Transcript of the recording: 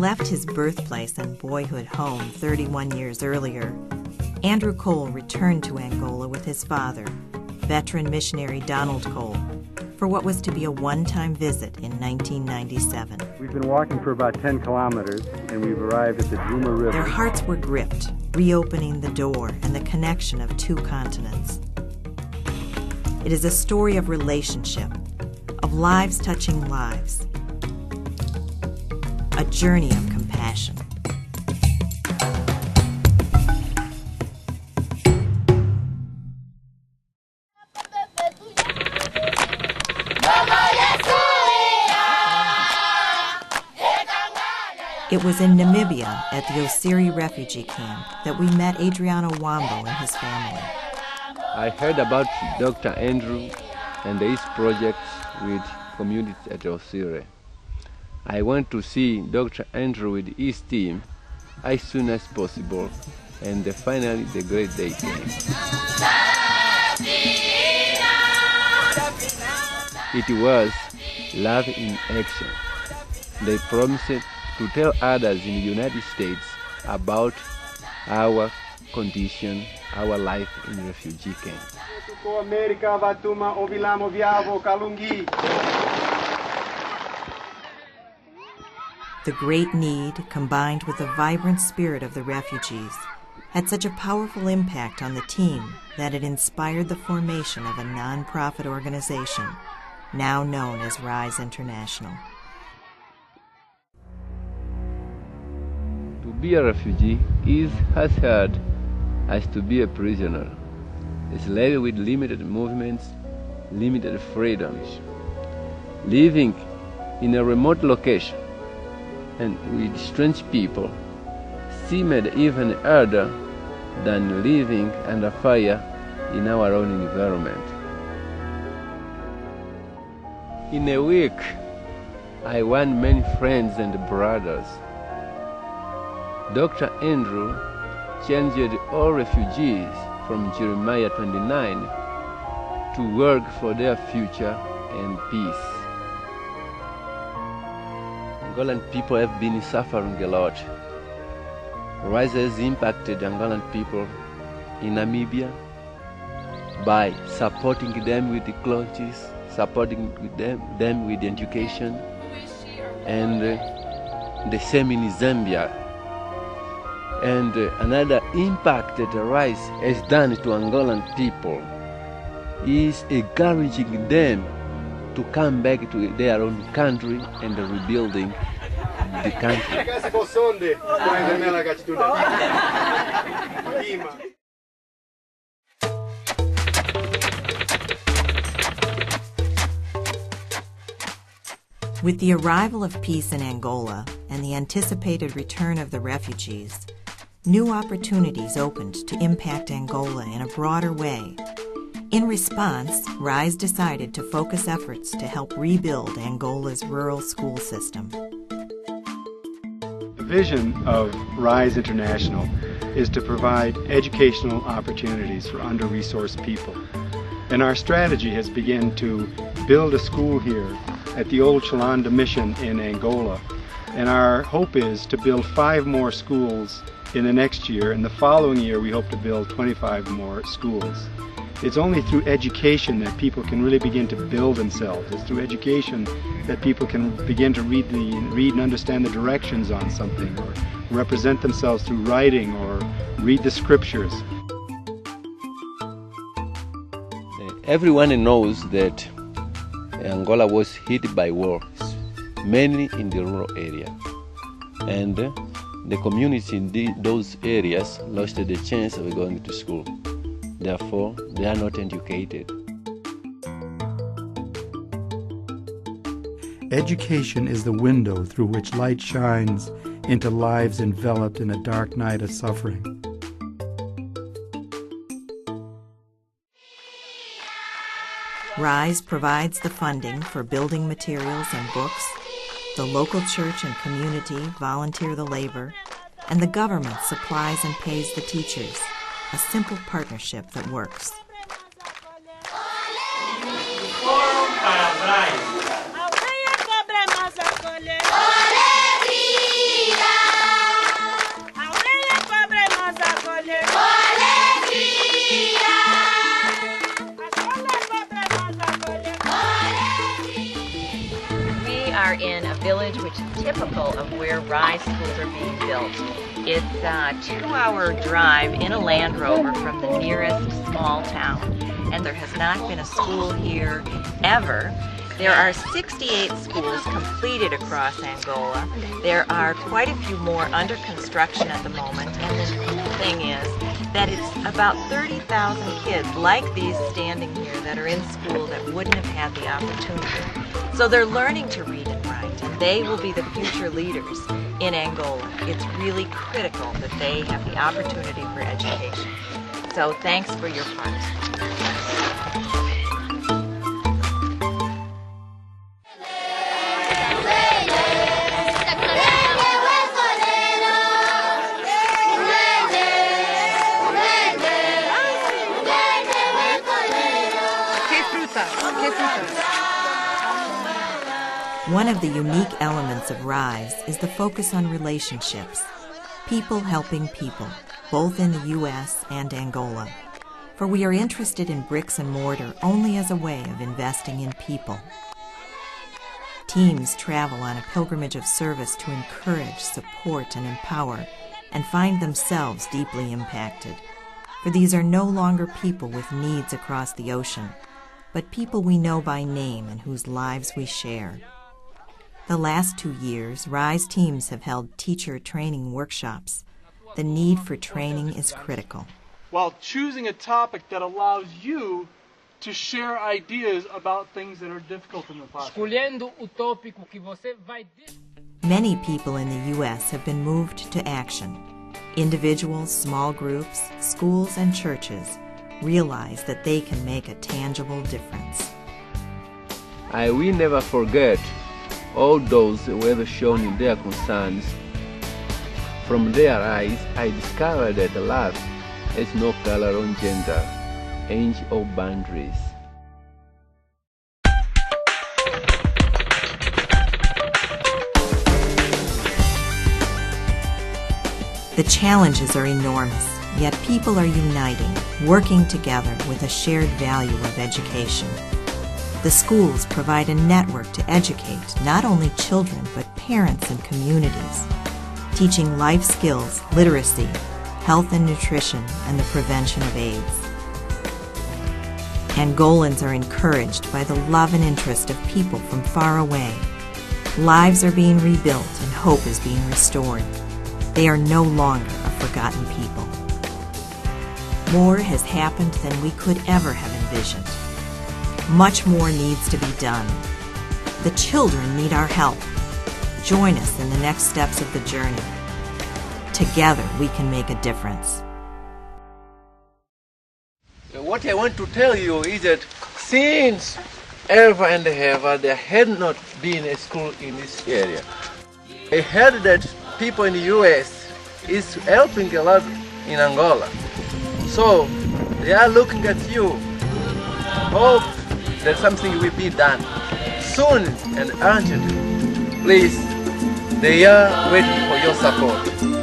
left his birthplace and boyhood home 31 years earlier, Andrew Cole returned to Angola with his father, veteran missionary Donald Cole, for what was to be a one-time visit in 1997. We've been walking for about 10 kilometers, and we've arrived at the Djuma River. Their hearts were gripped, reopening the door and the connection of two continents. It is a story of relationship, of lives touching lives, a journey of compassion. It was in Namibia at the Osiri refugee camp that we met Adriano Wambo and his family. I heard about Dr. Andrew and his projects with communities at Osiri. I want to see Dr. Andrew with his team as soon as possible, and finally the great day came. It was love in action. They promised to tell others in the United States about our condition, our life in refugee camps. The great need, combined with the vibrant spirit of the refugees, had such a powerful impact on the team that it inspired the formation of a non-profit organization, now known as RISE International. To be a refugee is as hard as to be a prisoner, a slave with limited movements, limited freedoms. Living in a remote location and with strange people seemed even harder than living under fire in our own environment. In a week, I won many friends and brothers. Dr. Andrew changed all refugees from Jeremiah 29 to work for their future and peace. Angolan people have been suffering a lot. RISE has impacted Angolan people in Namibia by supporting them with the clothes, supporting them with education, and the same in Zambia. And another impact that RISE has done to Angolan people is encouraging them to come back to their own country and rebuilding the country. With the arrival of peace in Angola and the anticipated return of the refugees, new opportunities opened to impact Angola in a broader way. In response, RISE decided to focus efforts to help rebuild Angola's rural school system. The vision of RISE International is to provide educational opportunities for under-resourced people. And our strategy has begun to build a school here at the old Chalanda Mission in Angola. And our hope is to build 5 more schools in the next year, and the following year we hope to build 25 more schools. It's only through education that people can really begin to build themselves. It's through education that people can begin to read and understand the directions on something, or represent themselves through writing, or read the scriptures. Everyone knows that Angola was hit by wars, mainly in the rural area. And the community in those areas lost the chance of going to school. Therefore, they are not educated. Education is the window through which light shines into lives enveloped in a dark night of suffering. RISE provides the funding for building materials and books. The local church and community volunteer the labor, and the government supplies and pays the teachers, a simple partnership that works. are in a village which is typical of where RISE schools are being built. It's a 2-hour drive in a Land Rover from the nearest small town, and there has not been a school here ever. There are 68 schools completed across Angola. There are quite a few more under construction at the moment, and the cool thing is that it's about 30,000 kids like these standing here that are in school that wouldn't have had the opportunity. So they're learning to read and write, and they will be the future leaders in Angola. It's really critical that they have the opportunity for education. So thanks for your part. One of the unique elements of RISE is the focus on relationships, people helping people, both in the U.S. and Angola. For we are interested in bricks and mortar only as a way of investing in people. Teams travel on a pilgrimage of service to encourage, support, and empower, and find themselves deeply impacted. For these are no longer people with needs across the ocean, but people we know by name and whose lives we share. The last 2 years, RISE teams have held teacher training workshops. The need for training is critical. While choosing a topic that allows you to share ideas about things that are difficult in the classroom. Many people in the U.S. have been moved to action. Individuals, small groups, schools, and churches realize that they can make a tangible difference. I will never forget all those who have shown their concerns. From their eyes, I discovered that love has no color or gender, age or boundaries. The challenges are enormous, yet people are uniting, working together with a shared value of education. The schools provide a network to educate not only children but parents and communities, teaching life skills, literacy, health and nutrition, and the prevention of AIDS. Angolans are encouraged by the love and interest of people from far away. Lives are being rebuilt and hope is being restored. They are no longer a forgotten people. More has happened than we could ever have envisioned. Much more needs to be done. The children need our help. Join us in the next steps of the journey. Together we can make a difference. What I want to tell you is that since ever and ever there had not been a school in this area. I heard that people in the US is helping a lot in Angola. So they are looking at you. Hope that something will be done soon and urgently. Please, they are waiting for your support.